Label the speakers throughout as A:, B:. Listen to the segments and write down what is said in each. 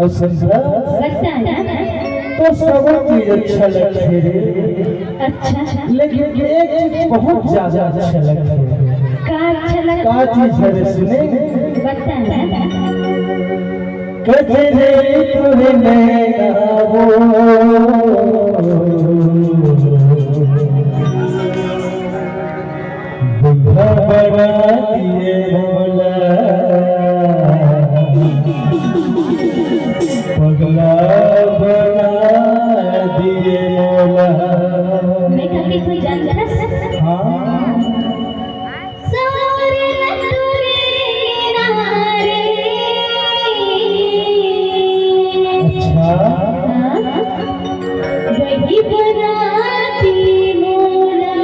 A: वसुंधरा
B: लगता है ना?
A: तो सब चीज अच्छा लगता है,
B: अच्छा
A: लेकिन एक चीज बहुत ज्यादा अच्छा लगता है।
B: का अच्छा लगता
A: का चीज है सुने?
B: लगता है ना?
A: कजरे तुरे नैना वो बुढ़ा बना दिए मोला, पगला बना दिए मोला।
B: मैं कभी कोई जानता है?
A: हाँ
B: सोरे लतुरे नारे।
A: अच्छा
B: वही बनाती मोला,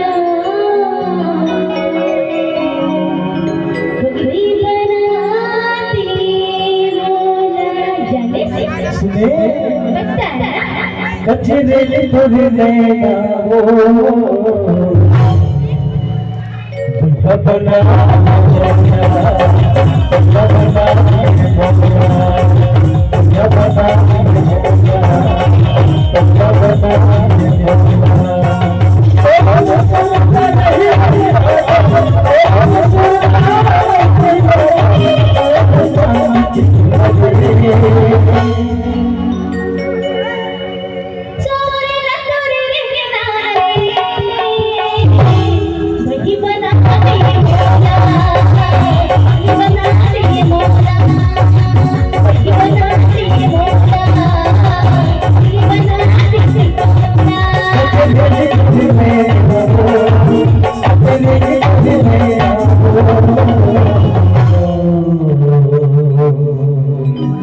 B: वही बनाती मोला। जाने से
A: सुने
B: लगता है ना?
A: कजरे तुरे नैना वो बुढ़ा बना दिए मोला, पगला बना दिए मोला, बुढ़ा बना दिए मोला, पगला बना दिए मोला।
B: सोरे लतुरे नारे, वही बनाती मोला, वही बनाती मोला, वही बनाती मोला, वही बनाती मोला।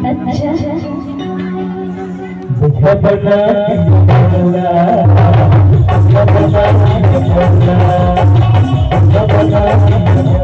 B: अच्छा
A: बुढ़ा बना दिए मोला, पगला बना दिए मोला, बुढ़ा बना दिए मोला।